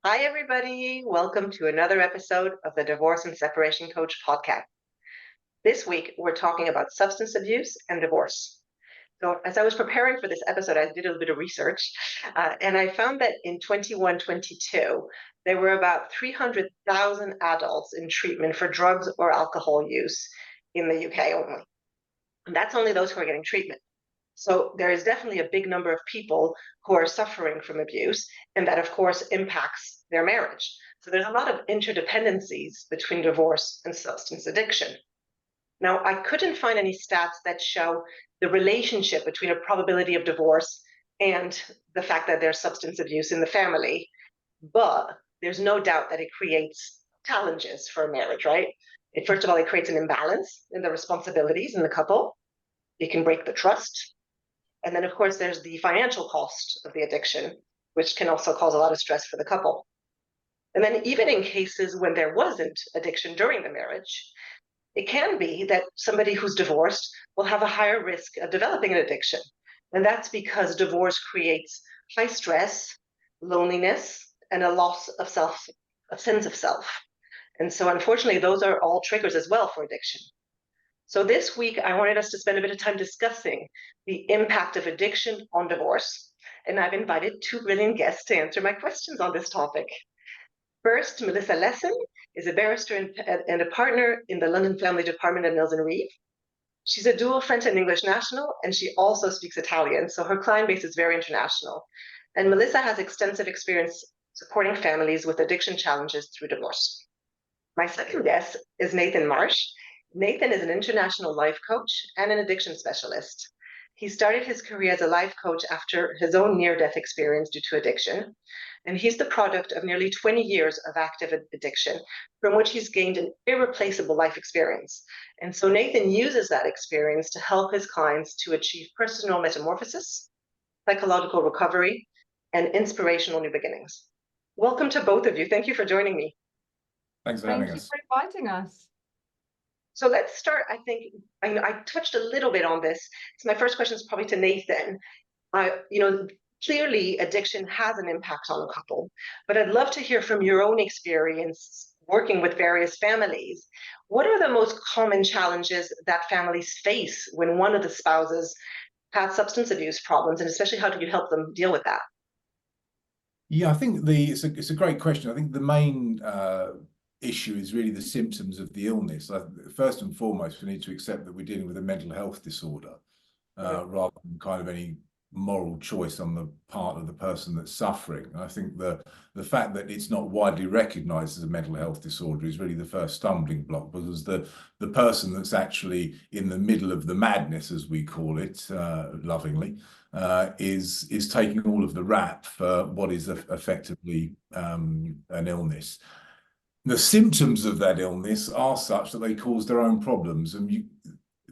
Hi, everybody. Welcome to another episode of the Divorce and Separation Coach podcast. This week, we're talking about substance abuse and divorce. So, as I was preparing for this episode, I did a little bit of research, and I found that in 21-22, there were about 300,000 adults in treatment for drugs or alcohol use in the UK only. And that's only those who are getting treatment. So there is definitely a big number of people who are suffering from abuse, and that, of course, impacts their marriage. So there's a lot of interdependencies between divorce and substance addiction. Now, I couldn't find any stats that show the relationship between a probability of divorce and the fact that there's substance abuse in the family, but there's no doubt that it creates challenges for a marriage, right? First of all, it creates an imbalance in the responsibilities in the couple. It can break the trust, and then, of course, there's the financial cost of the addiction, which can also cause a lot of stress for the couple. And then, even in cases when there wasn't addiction during the marriage, it can be that somebody who's divorced will have a higher risk of developing an addiction. And that's because divorce creates high stress, loneliness, and a loss of self, a sense of self. And so, unfortunately, those are all triggers as well for addiction. So this week, I wanted us to spend a bit of time discussing the impact of addiction on divorce. And I've invited two brilliant guests to answer my questions on this topic. First, Melissa Lesson is a barrister and a partner in the London Family Department at Mills and Reeve. She's a dual French and English national, and she also speaks Italian, so her client base is very international. And Melissa has extensive experience supporting families with addiction challenges through divorce. My second guest is Nathan Marsh. Nathan is an international life coach and an addiction specialist. He started his career as a life coach after his own near-death experience due to addiction. And he's the product of nearly 20 years of active addiction, from which he's gained an irreplaceable life experience. And so Nathan uses that experience to help his clients to achieve personal metamorphosis, psychological recovery, and inspirational new beginnings. Welcome to both of you. Thank you for joining me. Thanks for Thank having you us. for inviting us. So let's start. I think I touched a little bit on this. So my first question is probably to Nathan. Clearly addiction has an impact on a couple, but I'd love to hear from your own experience working with various families. What are the most common challenges that families face when one of the spouses has substance abuse problems, and especially how do you help them deal with that? Yeah, I think it's a great question. I think the main issue is really the symptoms of the illness. First and foremost, we need to accept that we're dealing with a mental health disorder rather than kind of any moral choice on the part of the person that's suffering. And I think the fact that it's not widely recognized as a mental health disorder is really the first stumbling block, because the person that's actually in the middle of the madness, as we call it lovingly, is taking all of the rap for what is effectively an illness. The symptoms of that illness are such that they cause their own problems, and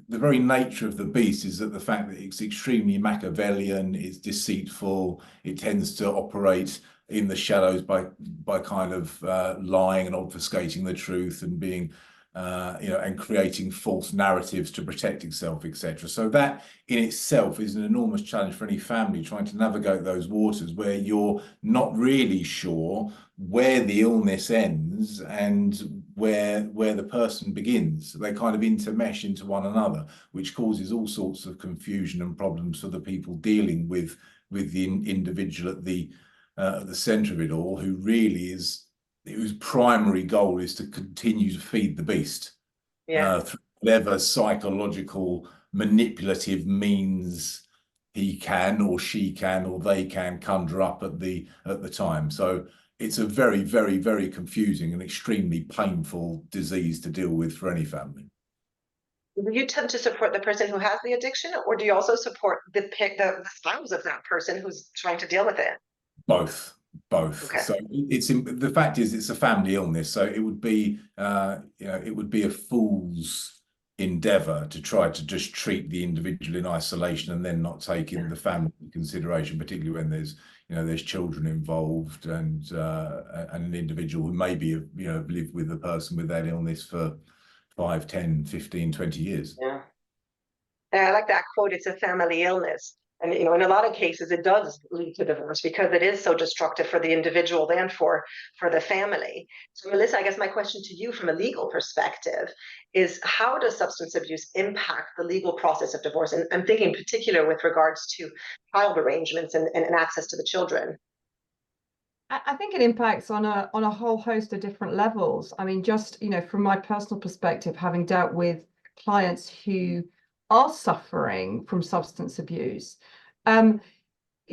the very nature of the beast is that the fact that it's extremely Machiavellian, it's deceitful, it tends to operate in the shadows by kind of lying and obfuscating the truth and being and creating false narratives to protect itself, etc. So that in itself is an enormous challenge for any family trying to navigate those waters where you're not really sure where the illness ends and where the person begins. They kind of intermesh into one another, which causes all sorts of confusion and problems for the people dealing with the individual at the center of it all, who really is, whose primary goal is to continue to feed the beast through whatever psychological manipulative means he can or she can or they can conjure up at the time. So it's a very, very, very confusing and extremely painful disease to deal with for any family. Do you tend to support the person who has the addiction, or do you also support the spouse of that person who's trying to deal with it? Both. Okay. So the fact is it's a family illness, so it would be it would be a fool's endeavor to try to just treat the individual in isolation and then not take in the family into consideration, particularly when there's children involved and an individual who maybe lived with a person with that illness for 5, 10, 15, 20 years. Yeah. And I like that quote, it's a family illness. And in a lot of cases, it does lead to divorce because it is so destructive for the individual and for the family. So, Melissa, I guess my question to you from a legal perspective is, how does substance abuse impact the legal process of divorce? And I'm thinking in particular with regards to child arrangements and access to the children. I think it impacts on a whole host of different levels. I mean, just, from my personal perspective, having dealt with clients who are suffering from substance abuse,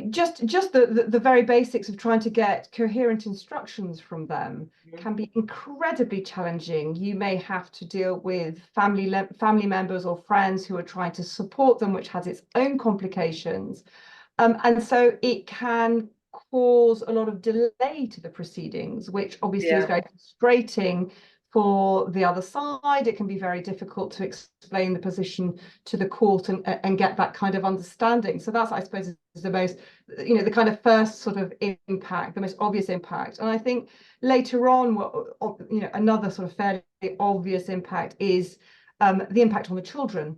just the very basics of trying to get coherent instructions from them can be incredibly challenging. You may have to deal with family members or friends who are trying to support them, which has its own complications. And so it can cause a lot of delay to the proceedings, which obviously is very frustrating for the other side. It can be very difficult to explain the position to the court and get that kind of understanding. So that's, I suppose, is the most, the kind of first sort of impact, the most obvious impact. And I think later on, another sort of fairly obvious impact is the impact on the children.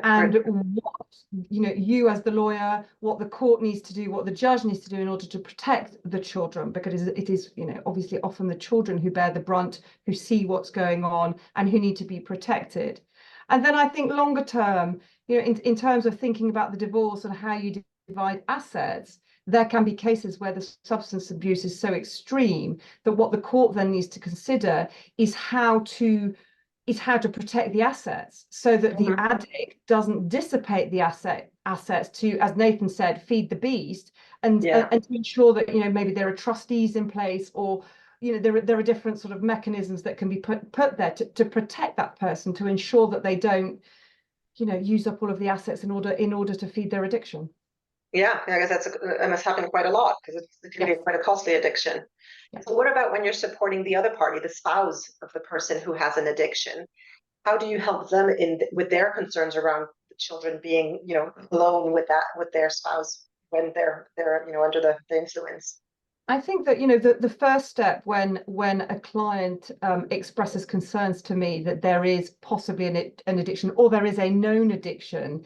And what you as the lawyer, what the court needs to do, what the judge needs to do in order to protect the children, because it is obviously often the children who bear the brunt, who see what's going on and who need to be protected. And then I think longer term, in terms of thinking about the divorce and how you divide assets, there can be cases where the substance abuse is so extreme that what the court then needs to consider is how to protect the assets so that the addict doesn't dissipate the assets to, as Nathan said, feed the beast, and to ensure that maybe there are trustees in place, or there are different sort of mechanisms that can be put there to protect that person, to ensure that they don't use up all of the assets in order to feed their addiction. Yeah, I guess that must happen quite a lot, because it can be quite a costly addiction. So what about when you're supporting the other party, the spouse of the person who has an addiction? How do you help them with their concerns around the children being, alone with their spouse when they're under the influence? I think that the first step when a client expresses concerns to me that there is possibly an addiction, or there is a known addiction,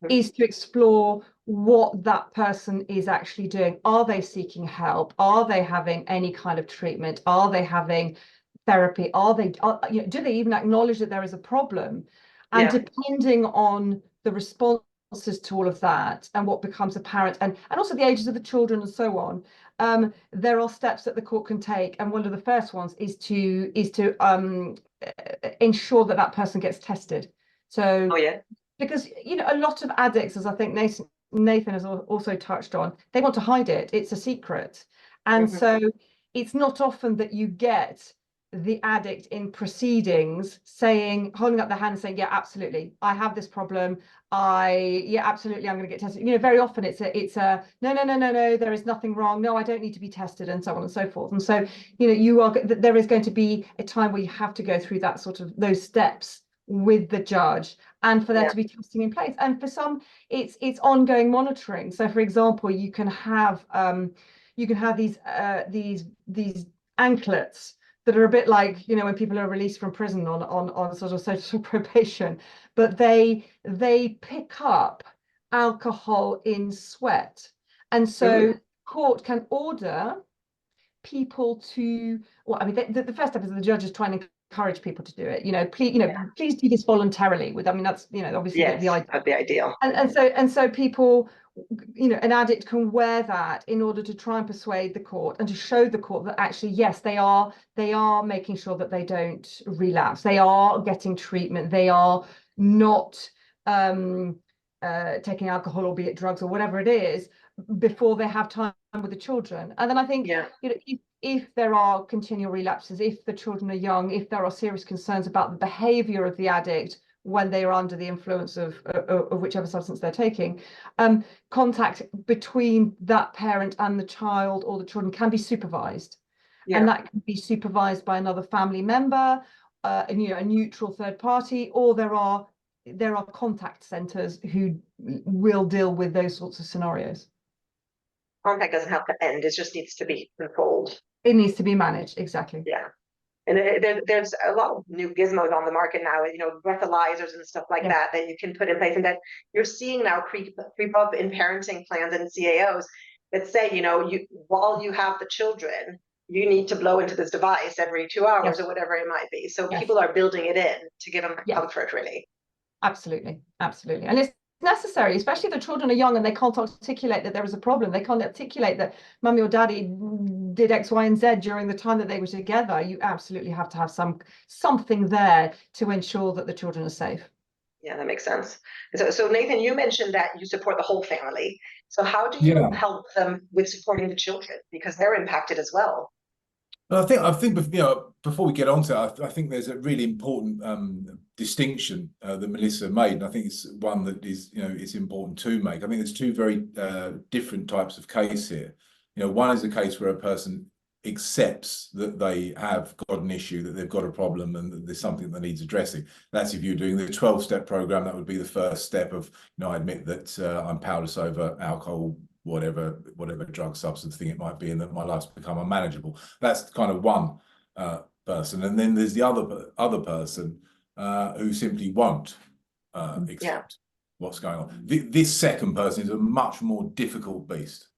is to explore what that person is actually doing. Are they seeking help? Are they having any kind of treatment? Are they having therapy? Do they even acknowledge that there is a problem? And depending on the responses to all of that and what becomes apparent, and also the ages of the children and so on, there are steps that the court can take. And one of the first ones is to ensure that person gets tested. So because a lot of addicts, as I think Nathan has also touched on, they want to hide it. It's a secret. And so it's not often that you get the addict in proceedings holding up their hand and saying, yeah, absolutely, I have this problem. Absolutely, I'm going to get tested. Very often it's a no, there is nothing wrong. No, I don't need to be tested, and so on and so forth. And so, there is going to be a time where you have to go through that sort of those steps with the judge, and for there to be testing in place. And for some, it's ongoing monitoring. So, for example, you can have these anklets that are a bit like when people are released from prison on sort of social probation, but they pick up alcohol in sweat, and so court can order people to. Well, I mean, the first step is the judge is trying to encourage people to do it. Please do this voluntarily. That's obviously the ideal. And so people, an addict can wear that in order to try and persuade the court and to show the court that actually, yes, they are making sure that they don't relapse. They are getting treatment. They are not taking alcohol, albeit drugs or whatever it is, before they have time with the children. And then I think if there are continual relapses, if the children are young, if there are serious concerns about the behavior of the addict when they are under the influence of whichever substance they're taking, contact between that parent and the child or the children can be supervised. And that can be supervised by another family member, a neutral third party, or there are contact centers who will deal with those sorts of scenarios. Contact doesn't have to end, it just needs to be controlled. It needs to be managed, exactly. Yeah. And there's a lot of new gizmos on the market now, breathalyzers and stuff like Yeah. that you can put in place, and that you're seeing now creep up in parenting plans and CAOs that say, while you have the children, you need to blow into this device every 2 hours Yes. or whatever it might be. So Yes. people are building it in to give them Yes. comfort, really. Absolutely, absolutely. And it's necessary, especially if the children are young and they can't articulate that there is a problem. They can't articulate that mummy or daddy did X, Y, and Z during the time that they were together. You absolutely have to have something there to ensure that the children are safe. Yeah, that makes sense. So Nathan, you mentioned that you support the whole family. So how do you help them with supporting the children, because they're impacted as well? I think before we get on to it, I think there's a really important distinction that Melissa made, and I think it's one that is it's important to make. I think there's two very different types of case here. One is a case where a person accepts that they have got an issue, that they've got a problem, and that there's something that needs addressing. That's if you're doing the 12-step program. That would be the first step of I admit that I'm powerless over alcohol, whatever drug substance thing it might be, and that my life's become unmanageable. That's kind of one person, and then there's the other person who simply won't accept what's going on. This second person is a much more difficult beast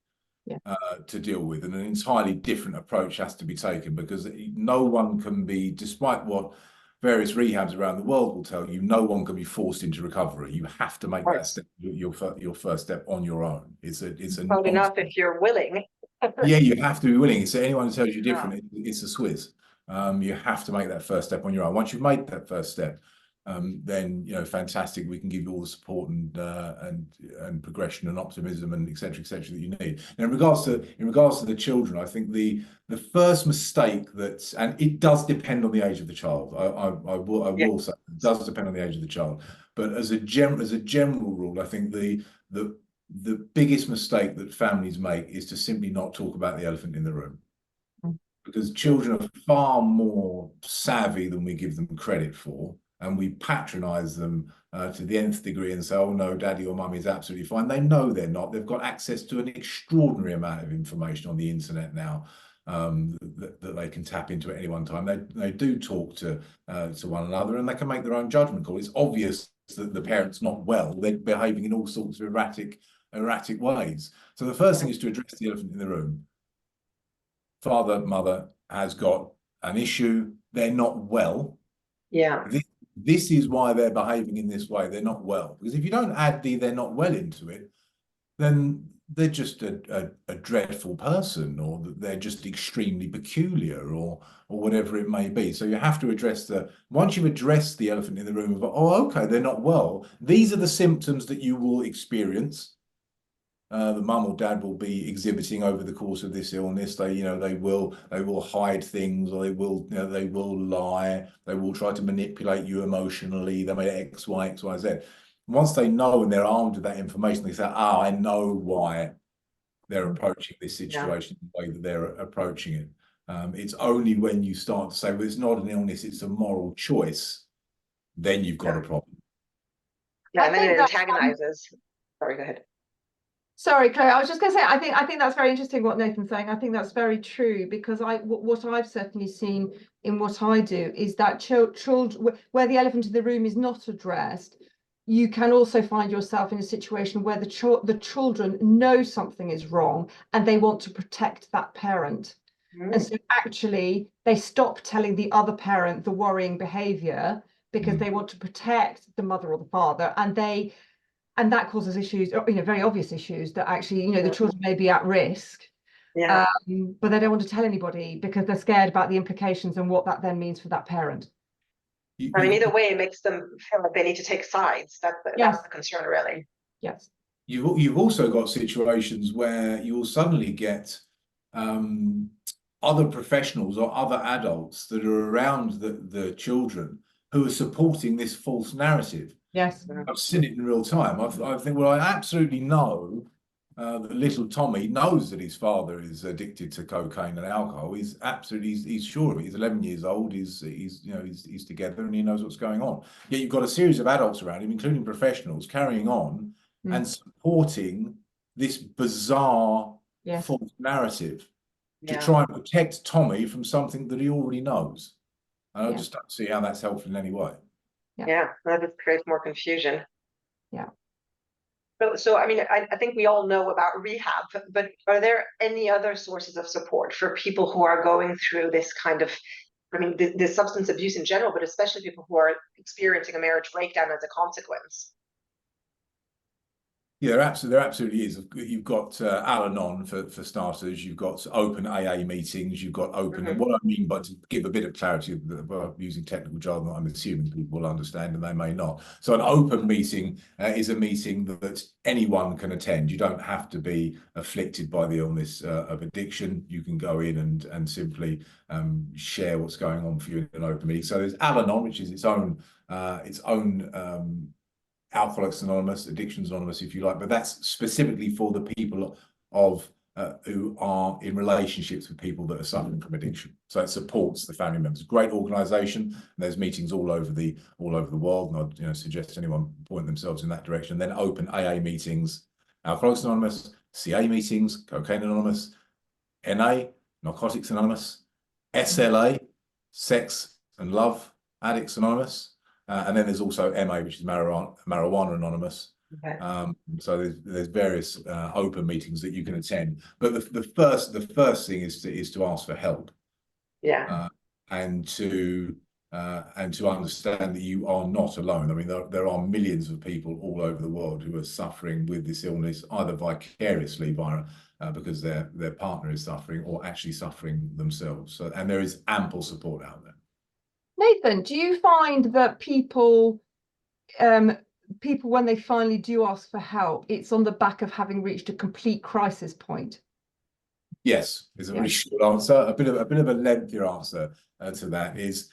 to deal with, and an entirely different approach has to be taken, because no one can be, despite what various rehabs around the world will tell you, no one can be forced into recovery. You have to make that step, your first step, on your own. It's a not enough if you're willing. Yeah, you have to be willing. So anyone who tells you different, it's a swizz. You have to make that first step on your own. Once you've made that first step, then fantastic. We can give you all the support and progression and optimism and et cetera, that you need. And in regards to the children, I think the first mistake and it does depend on the age of the child. I will say it does depend on the age of the child. But as a general rule, I think the biggest mistake that families make is to simply not talk about the elephant in the room, because children are far more savvy than we give them credit for, and we patronize them to the nth degree and say, oh no, daddy or mummy is absolutely fine. They know they're not. They've got access to an extraordinary amount of information on the internet now that they can tap into at any one time. They do talk to one another, and they can make their own judgment call. It's obvious that the parent's not well. They're behaving in all sorts of erratic ways. So the first thing is to address the elephant in the room. Father, mother has got an issue. They're not well. Yeah. This is why they're behaving in this way. They're not well. Because if you don't add they're not well into it, then they're just a dreadful person, or they're just extremely peculiar, or whatever it may be. So you have to address once you've addressed the elephant in the room of, oh, okay, they're not well. These are the symptoms that you will experience. The mum or dad will be exhibiting over the course of this illness. They will hide things, or they will lie. They will try to manipulate you emotionally. They may X, Y, Z. Once they know and they're armed with that information, they say, I know why they're approaching this situation the way that they're approaching it. It's only when you start to say, well, it's not an illness, it's a moral choice, then you've got a problem. Yeah, and then it antagonizes. Sorry, go ahead. Sorry, Claire, I was just going to say, I think that's very interesting what Nathan's saying. I think that's very true, because what I've certainly seen in what I do is that children, where the elephant in the room is not addressed, you can also find yourself in a situation where the children know something is wrong and they want to protect that parent. And so actually they stop telling the other parent the worrying behavior because they want to protect the mother or the father, and that causes issues, very obvious issues that actually, the children may be at risk, but they don't want to tell anybody because they're scared about the implications and what that then means for that parent. I mean, either way, it makes them feel like they need to take sides. That's the concern, really. Yes. You've also got situations where you will suddenly get other professionals or other adults that are around the children who are supporting this false narrative. Yes. I've seen it in real time. I think, well, I absolutely know that little Tommy knows that his father is addicted to cocaine and alcohol. He's sure of it. He's 11 years old. He's together, and he knows what's going on. Yet you've got a series of adults around him, including professionals, carrying on and supporting this bizarre false narrative to try and protect Tommy from something that he already knows. And I just don't see how that's helpful in any way. Yeah, that just creates more confusion. Yeah. So I mean, I think we all know about rehab, but are there any other sources of support for people who are going through this kind of, I mean, the substance abuse in general, but especially people who are experiencing a marriage breakdown as a consequence? Yeah, there absolutely is. You've got Al-Anon for starters. You've got open AA meetings. You've got open. And what I mean by, to give a bit of clarity, using technical jargon, I'm assuming people will understand, and they may not. So an open meeting is a meeting that anyone can attend. You don't have to be afflicted by the illness of addiction. You can go in and simply share what's going on for you in an open meeting. So there's Al-Anon, which is its own Alcoholics Anonymous, Addictions Anonymous, if you like, but that's specifically for the people of who are in relationships with people that are suffering from addiction. So it supports the family members. Great organisation. There's meetings all over the world, and I'd suggest anyone point themselves in that direction. Then open AA meetings, Alcoholics Anonymous, CA meetings, Cocaine Anonymous, NA, Narcotics Anonymous, SLA, Sex and Love Addicts Anonymous. And then there's also MA, which is Marijuana Anonymous. Okay. So there's various open meetings that you can attend. But the first thing is to ask for help. Yeah. And to understand that you are not alone. I mean, there are millions of people all over the world who are suffering with this illness, either vicariously via because their partner is suffering, or actually suffering themselves. So, and there is ample support out there. Nathan, do you find that people when they finally do ask for help, it's on the back of having reached a complete crisis point? Yes, is a really short answer. A bit of a lengthier answer to that is,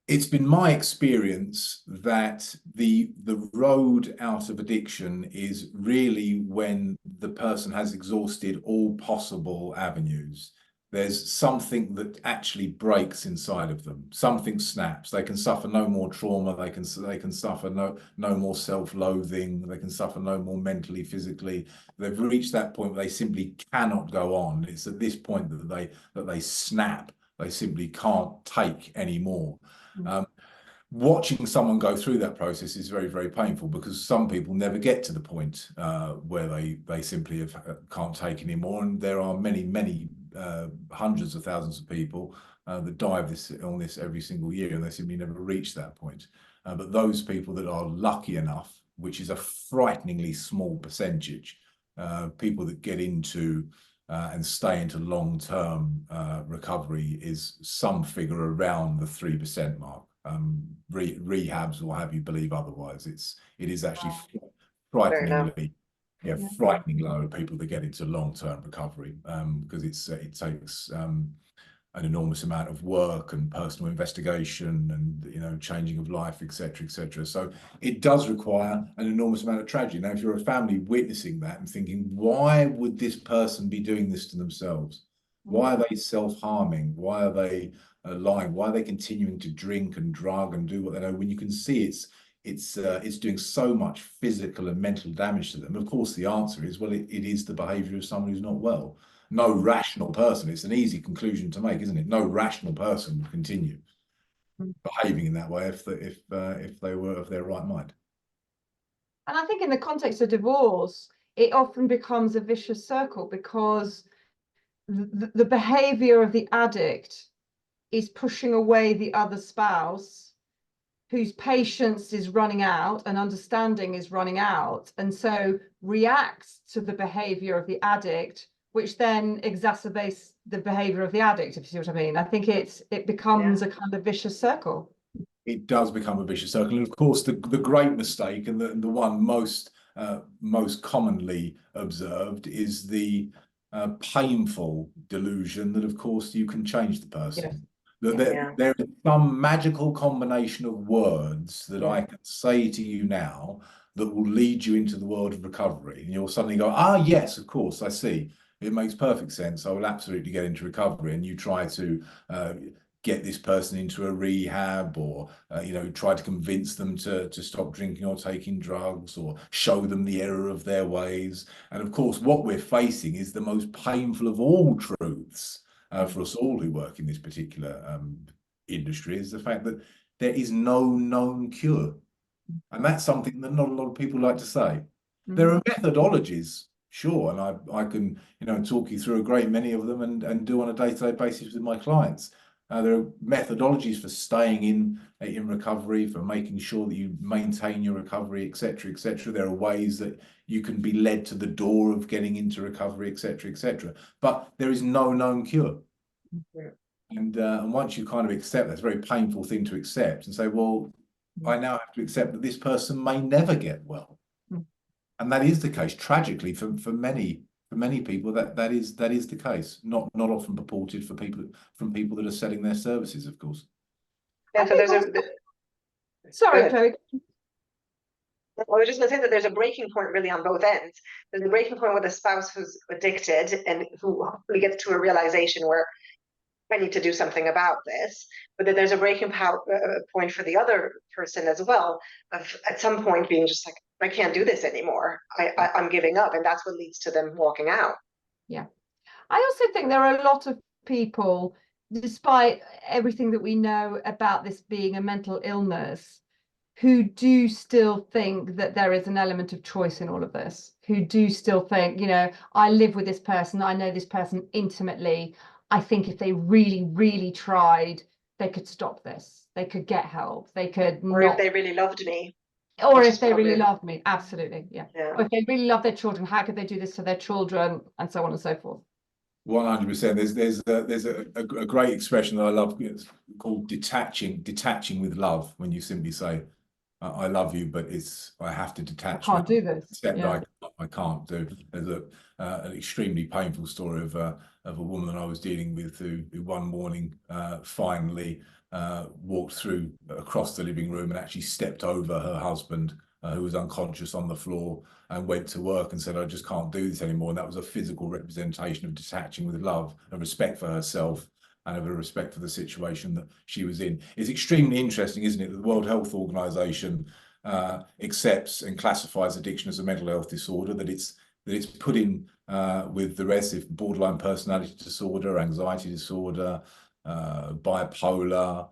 it's been my experience that the road out of addiction is really when the person has exhausted all possible avenues. There's something that actually breaks inside of them. Something snaps. They can suffer no more trauma. They can suffer no more self-loathing. They can suffer no more mentally, physically. They've reached that point where they simply cannot go on. It's at this point that they snap. They simply can't take anymore. Watching someone go through that process is very, very painful, because some people never get to the point where they simply can't take anymore. And there are many hundreds of thousands of people that die of this illness every single year, and they simply never reach that point. But those people that are lucky enough, which is a frighteningly small percentage, people that get into and stay into long-term recovery, is some figure around the 3% mark. Rehabs will have you believe otherwise. It is actually frighteningly, frighteningly low people that get into long-term recovery, because it takes an enormous amount of work and personal investigation and changing of life, etc., etc. So it does require an enormous amount of tragedy. Now, if you're a family witnessing that and thinking, why would this person be doing this to themselves? Why are they self-harming? Why are they lying? Why are they continuing to drink and drug and do what they know, when you can see it's doing so much physical and mental damage to them? Of course, the answer is, well, it is the behavior of someone who's not well. No rational person, it's an easy conclusion to make, isn't it? No rational person would continue behaving in that way if they were of their right mind. And I think in the context of divorce, it often becomes a vicious circle, because the behavior of the addict is pushing away the other spouse, whose patience is running out and understanding is running out, and so reacts to the behavior of the addict, which then exacerbates the behavior of the addict, if you see what I mean. I think it becomes a kind of vicious circle. It does become a vicious circle. And of course, the great mistake, and the one most commonly observed, is the painful delusion that, of course, you can change the person. There is some magical combination of words that I can say to you now that will lead you into the world of recovery. And you'll suddenly go, yes, of course, I see. It makes perfect sense. I will absolutely get into recovery. And you try to get this person into a rehab, or try to convince them to stop drinking or taking drugs, or show them the error of their ways. And of course, what we're facing is the most painful of all truths, for us all who work in this particular industry, is the fact that there is no known cure. And that's something that not a lot of people like to say. There are methodologies, sure, and I can, talk you through a great many of them and do on a day-to-day basis with my clients. There are methodologies for staying in recovery, for making sure that you maintain your recovery, etc., etc. There are ways that you can be led to the door of getting into recovery, etc., etc. But there is no known cure. And once you kind of accept that, it's a very painful thing to accept and say, well, I now have to accept that this person may never get well. And that is the case, tragically, for many people, that is the case. Not often purported from people that are selling their services, of course. Yeah, so there's Sorry, Chloe. I was just going to say that there's a breaking point really on both ends. There's a breaking point with a spouse who's addicted and who hopefully gets to a realization where I need to do something about this, but then there's a breaking point for the other person as well, of at some point being just like, I can't do this anymore. I'm giving up, and that's what leads to them walking out. Yeah, I also think there are a lot of people, despite everything that we know about this being a mental illness, who do still think that there is an element of choice in all of this, who do still think, I live with this person, I know this person intimately. I think if they really, really tried, they could stop this. They could get help. They could Or if they really loved me. Or if they really loved me. Absolutely. Yeah. Yeah. Or if they really love their children, how could they do this to their children, and so on and so forth. 100%. There's a great expression that I love. It's called detaching with love. When you simply say, I love you, but I have to detach. I can't do this. Yeah. I can't do. There's an extremely painful story of a woman that I was dealing with who one morning finally walked across the living room and actually stepped over her husband, who was unconscious on the floor, and went to work and said, I just can't do this anymore. And that was a physical representation of detaching with love and respect for herself and of a respect for the situation that she was in. It's extremely interesting, isn't it, that the World Health Organization accepts and classifies addiction as a mental health disorder, that it's put in with the rest of borderline personality disorder, anxiety disorder, bipolar,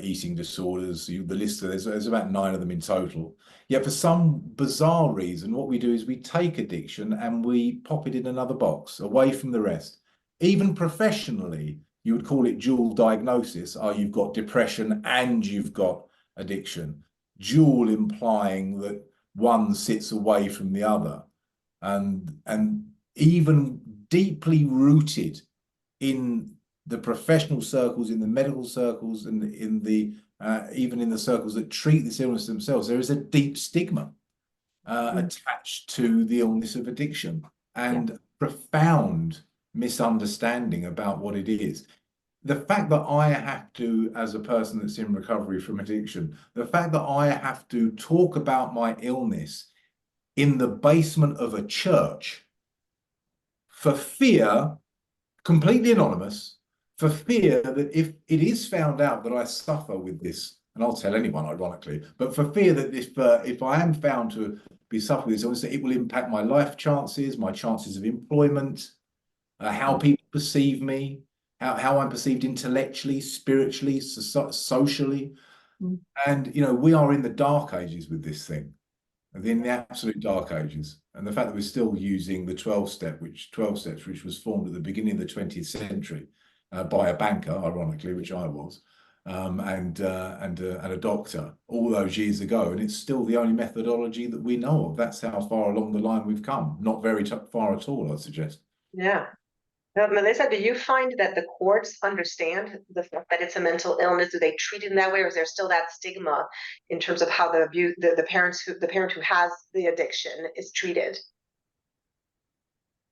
eating disorders. The list, there's about 9 of them in total. Yet for some bizarre reason, what we do is we take addiction and we pop it in another box away from the rest. Even professionally, you would call it dual diagnosis. You've got depression and you've got addiction. Dual implying that one sits away from the other. And even deeply rooted in the professional circles, in the medical circles, and in the even in the circles that treat this illness themselves, there is a deep stigma attached to the illness of addiction and profound misunderstanding about what it is. The fact that I have to, as a person that's in recovery from addiction, the fact that I have to talk about my illness in the basement of a church for fear, completely anonymous, for fear that if it is found out that I suffer with this, and I'll tell anyone ironically, but for fear that if I am found to be suffering with this illness, it will impact my life chances, my chances of employment, how people perceive me, how I'm perceived intellectually, spiritually, socially. And, we are in the dark ages with this thing, in the absolute dark ages. And the fact that we're still using the 12 steps, which was formed at the beginning of the 20th century by a banker, ironically, which I was, and a doctor all those years ago. And it's still the only methodology that we know of. That's how far along the line we've come. Not very far at all, I'd suggest. Yeah. Melissa, do you find that the courts understand the fact that it's a mental illness? Do they treat it in that way, or is there still that stigma in terms of how the parent who has the addiction is treated?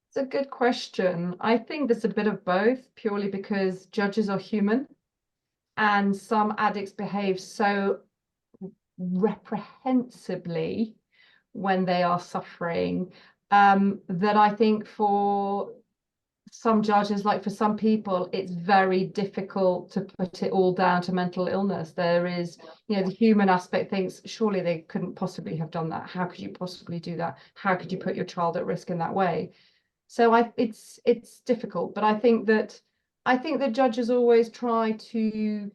It's a good question. I think there's a bit of both, purely because judges are human, and some addicts behave so reprehensibly when they are suffering that I think for some judges, like for some people, it's very difficult to put it all down to mental illness. There is, the human aspect thinks, surely they couldn't possibly have done that. How could you possibly do that? How could you put your child at risk in that way? So it's difficult, but I think that I think the judges always try to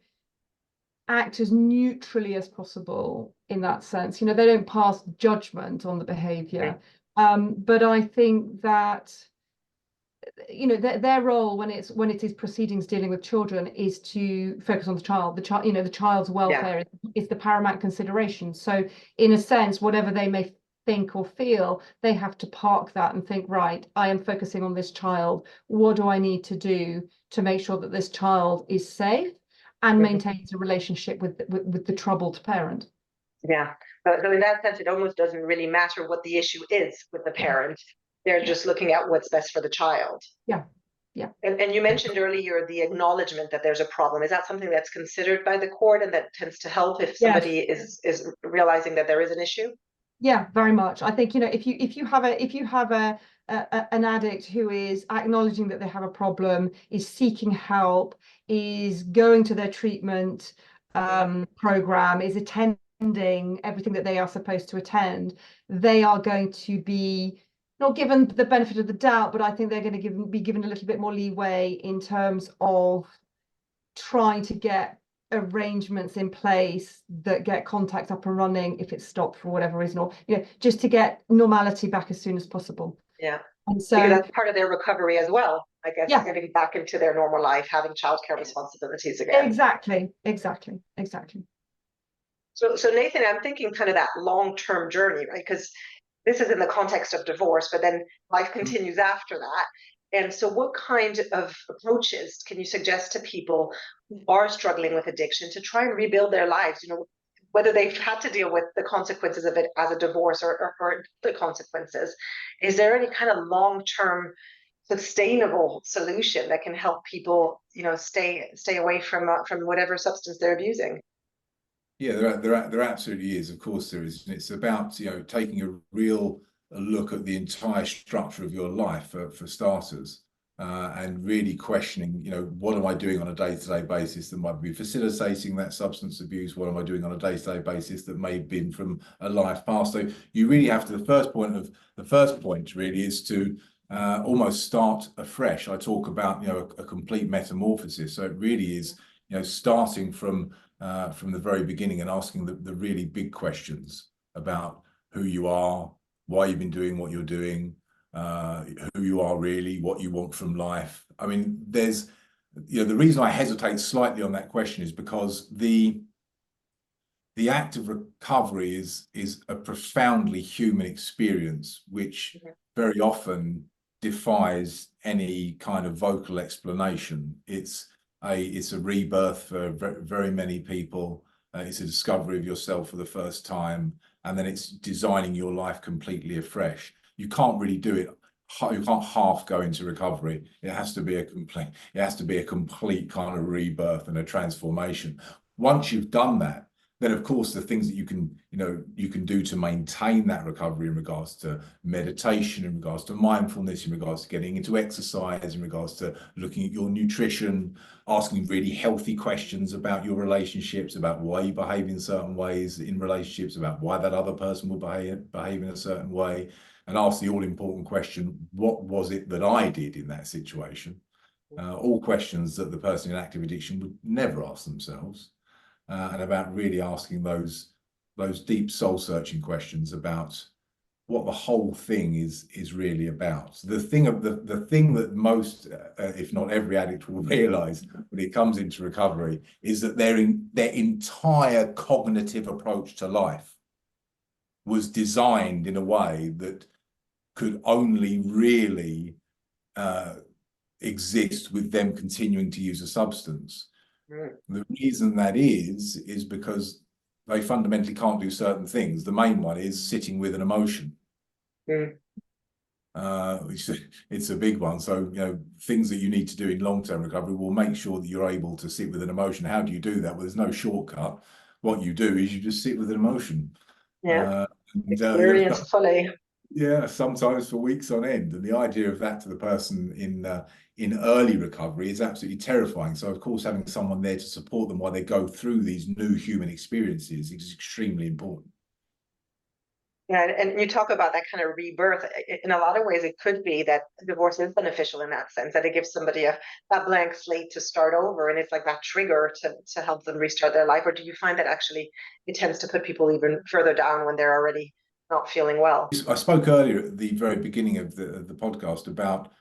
act as neutrally as possible in that sense. You know, they don't pass judgment on the behavior. But I think that, you know, their role when it is proceedings dealing with children is to focus on the child. You know, the child's welfare is the paramount consideration. So in a sense, whatever they may think or feel, they have to park that and think, right, I am focusing on this child. What do I need to do to make sure that this child is safe and maintains a relationship with the troubled parent? Yeah. So in that sense, it almost doesn't really matter what the issue is with the parent. They're just looking at what's best for the child. Yeah. Yeah. And you mentioned earlier the acknowledgement that there's a problem. Is that something that's considered by the court and that tends to help if somebody is realizing that there is an issue? Yeah, very much. I think, you know, if you have an addict who is acknowledging that they have a problem, is seeking help, is going to their treatment program, is attending everything that they are supposed to attend, they are going to be not given the benefit of the doubt, but I think they're going to be given a little bit more leeway in terms of trying to get arrangements in place that get contact up and running if it's stopped for whatever reason, or, you know, just to get normality back as soon as possible. Yeah. And so because that's part of their recovery as well, I guess, getting back into their normal life, having childcare responsibilities again. Exactly. So Nathan, I'm thinking kind of that long-term journey, right? Because this is in the context of divorce, but then life continues after that. And so what kind of approaches can you suggest to people who are struggling with addiction to try and rebuild their lives? You know, whether they've had to deal with the consequences of it as a divorce or the consequences, is there any kind of long-term sustainable solution that can help people, you know, stay away from whatever substance they're abusing? Yeah, there absolutely is. Of course there is. And it's about, you know, taking a real look at the entire structure of your life for starters, and really questioning, you know, what am I doing on a day-to-day basis that might be facilitating that substance abuse? What am I doing on a day-to-day basis that may have been from a life past? So you really have to, the first point really is to almost start afresh. I talk about, you know, a complete metamorphosis. So it really is, you know, starting from the very beginning and asking the really big questions about who you are, why you've been doing what you're doing, who you are really, what you want from life. I mean, there's, you know, the reason I hesitate slightly on that question is because the act of recovery is a profoundly human experience, which very often defies any kind of vocal explanation. It's a rebirth for very many people. It's a discovery of yourself for the first time, and then it's designing your life completely afresh. You can't really do it. You can't half go into recovery. It has to be a complete kind of rebirth and a transformation. Once you've done that, then of course the things that you can do to maintain that recovery in regards to meditation, in regards to mindfulness, in regards to getting into exercise, in regards to looking at your nutrition, asking really healthy questions about your relationships, about why you behave in certain ways in relationships, about why that other person will behave in a certain way, and ask the all-important question, what was it that I did in that situation? All questions that the person in active addiction would never ask themselves. And about really asking those deep soul-searching questions about what the whole thing is really about. The thing that most, if not every addict will realize when it comes into recovery is that their entire cognitive approach to life was designed in a way that could only really exist with them continuing to use a substance. The reason that is because they fundamentally can't do certain things. The main one is sitting with an emotion. It's a big one. So, you know, things that you need to do in long-term recovery will make sure that you're able to sit with an emotion. How do you do that? Well, there's no shortcut. What you do is you just sit with an emotion. Experience fully. Yeah, sometimes for weeks on end. And the idea of that to the person in early recovery is absolutely terrifying. So, of course, having someone there to support them while they go through these new human experiences is extremely important. And you talk about that kind of rebirth. In a lot of ways, it could be that divorce is beneficial in that sense, that it gives somebody a blank slate to start over, and it's like that trigger to help them restart their life. Or do you find that actually it tends to put people even further down when they're already not feeling well? I spoke earlier at the very beginning of the podcast about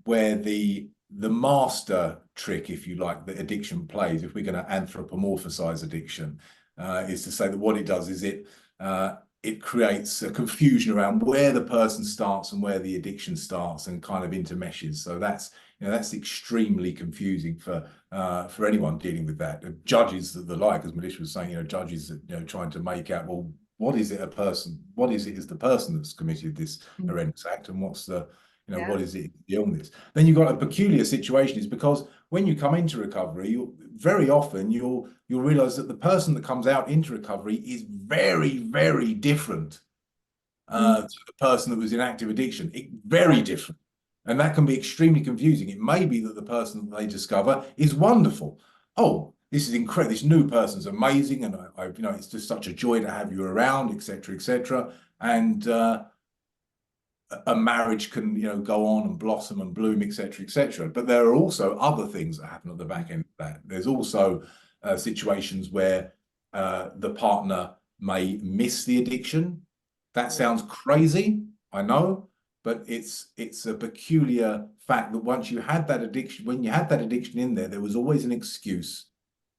where the master trick, if you like, that addiction plays, if we're going to anthropomorphize addiction, is to say that what it does is it creates a confusion around where the person starts and where the addiction starts, and kind of intermeshes. So that's extremely confusing for anyone dealing with that. Judges that the like, as Melissa was saying, judges trying to make out, well, what is it is the person that's committed this horrendous act, and what's the what is it, the illness? Then you've got a peculiar situation, is because when you come into recovery, very often you'll realize that the person that comes out into recovery is very, very different to the person that was in active addiction. Very different. And that can be extremely confusing. It may be that the person that they discover is wonderful. Oh, this is incredible. This new person's amazing, and it's just such a joy to have you around, etc., etc. And a marriage can go on and blossom and bloom, etc., etc. But there are also other things that happen at the back end of that. There's also situations where the partner may miss the addiction. That sounds crazy, I know, but it's a peculiar fact that once you had that addiction, when you had that addiction in there, there was always an excuse.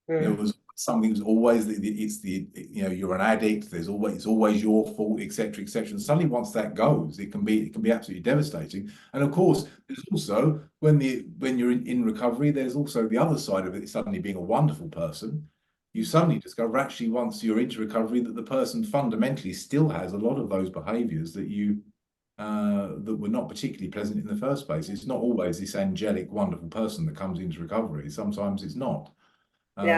There was something was always you're an addict. It's always your fault, etc., etc. And suddenly, once that goes, it can be absolutely devastating. And of course, there's also when you're in recovery, there's also the other side of it. Suddenly being a wonderful person, you suddenly discover actually once you're into recovery that the person fundamentally still has a lot of those behaviours that that were not particularly pleasant in the first place. It's not always this angelic, wonderful person that comes into recovery. Sometimes it's not.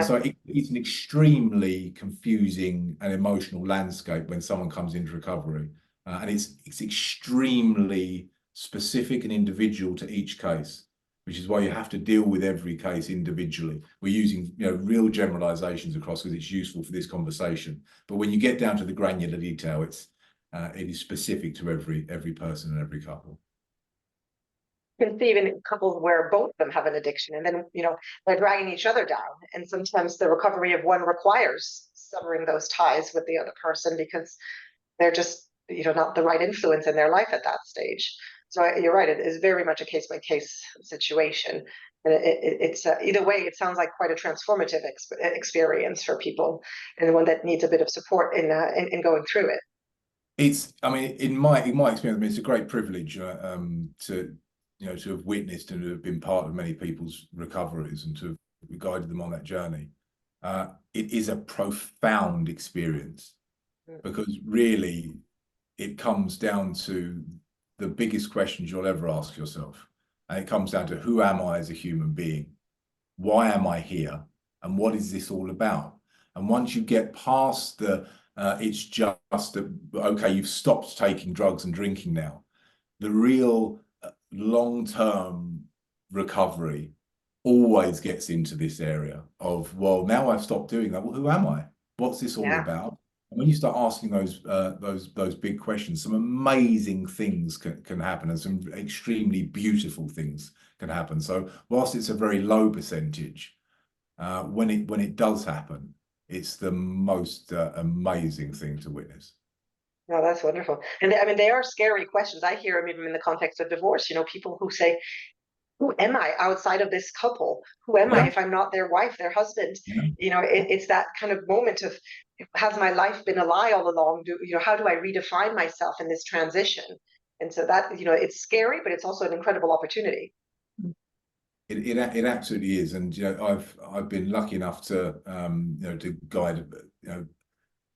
So it's an extremely confusing and emotional landscape when someone comes into recovery, and it's extremely specific and individual to each case, which is why you have to deal with every case individually. We're using real generalizations across because it's useful for this conversation, but when you get down to the granular detail, it is specific to every person and every couple. Can see even couples where both of them have an addiction, and then they're dragging each other down, and sometimes the recovery of one requires severing those ties with the other person because they're just not the right influence in their life at that stage. So you're right, it is very much a case-by-case situation, and it's either way, it sounds like quite a transformative experience for people, and one that needs a bit of support in going through it. In my experience, it's a great privilege to have witnessed and to have been part of many people's recoveries and to have guided them on that journey. It is a profound experience because really it comes down to the biggest questions you'll ever ask yourself. And it comes down to, who am I as a human being? Why am I here? And what is this all about? And once you get past it's just okay, you've stopped taking drugs and drinking now. The real long-term recovery always gets into this area of, well, now I've stopped doing that. Well, who am I? What's this all about? And when you start asking those big questions, some amazing things can happen, and some extremely beautiful things can happen. So whilst it's a very low percentage, when it does happen, it's the most amazing thing to witness. No, that's wonderful. And I mean, they are scary questions. I hear them even in the context of divorce. People who say, who am I outside of this couple? Who am I if I'm not their wife, their husband? It's that kind of moment of, has my life been a lie all along? How do I redefine myself in this transition? And so that, it's scary, but it's also an incredible opportunity. It absolutely is. And I've been lucky enough to to guide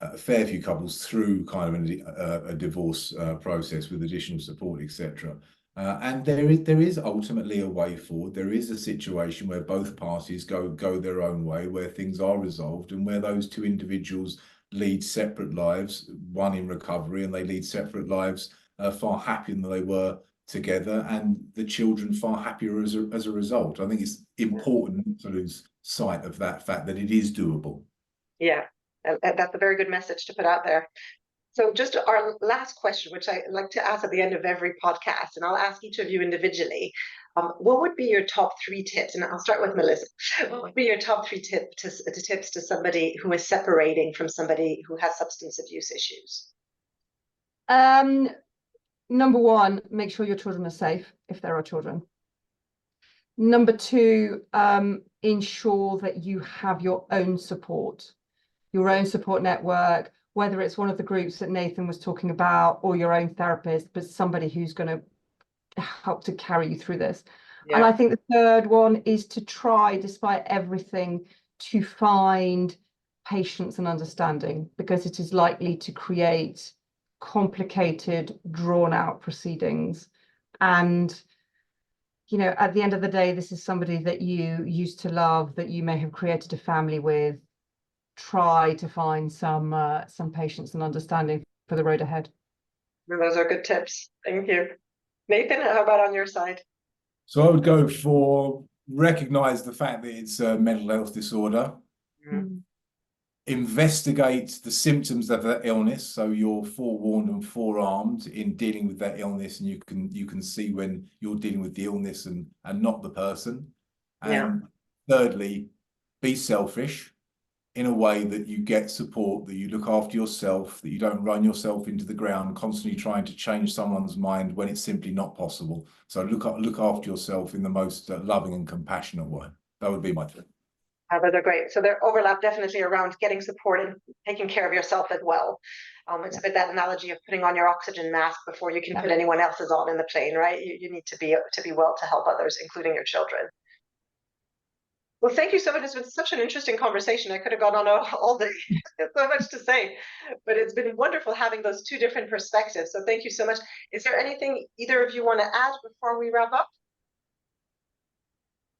a fair few couples through kind of a divorce process with additional support, etc. And there is ultimately a way forward. There is a situation where both parties go their own way, where things are resolved, and where those two individuals lead separate lives, one in recovery, and they lead separate lives far happier than they were together, and the children far happier as a result. I think it's important not to lose sight of that fact that it is doable. Yeah. And that's a very good message to put out there. So just our last question, which I like to ask at the end of every podcast, and I'll ask each of you individually, what would be your top 3 tips? And I'll start with Melissa. What would be your top 3 tips to somebody who is separating from somebody who has substance abuse issues? Number one, make sure your children are safe if there are children. Number two, ensure that you have your own support network, whether it's one of the groups that Nathan was talking about or your own therapist, but somebody who's going to help to carry you through this. Yeah. And I think the third one is to try, despite everything, to find patience and understanding, because it is likely to create complicated, drawn out proceedings. And you know, at the end of the day, this is somebody that you used to love, that you may have created a family with. Try to find some patience and understanding for the road ahead. Those are good tips. Thank you. Nathan, how about on your side? So I would go for recognize the fact that it's a mental health disorder. Investigate the symptoms of that illness, so you're forewarned and forearmed in dealing with that illness, and you can see when you're dealing with the illness and not the person. And thirdly, be selfish in a way that you get support, that you look after yourself, that you don't run yourself into the ground constantly trying to change someone's mind when it's simply not possible. So look after yourself in the most loving and compassionate way. That would be my tip. But they're great. So they're overlap definitely around getting support and taking care of yourself as well. It's a bit that analogy of putting on your oxygen mask before you can put anyone else's on in the plane, right? You need to be well to help others, including your children. Well, thank you so much. It's been such an interesting conversation. I could have gone on all day. There's so much to say, but it's been wonderful having those 2 different perspectives. So thank you so much. Is there anything either of you want to add before we wrap up?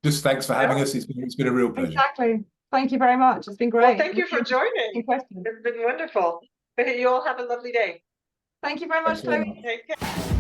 Just thanks for having us. It's been a real pleasure. Exactly. Thank you very much. It's been great. Well, thank you for joining. It's been wonderful. You all have a lovely day. Thank you very much, Chloe. Take care.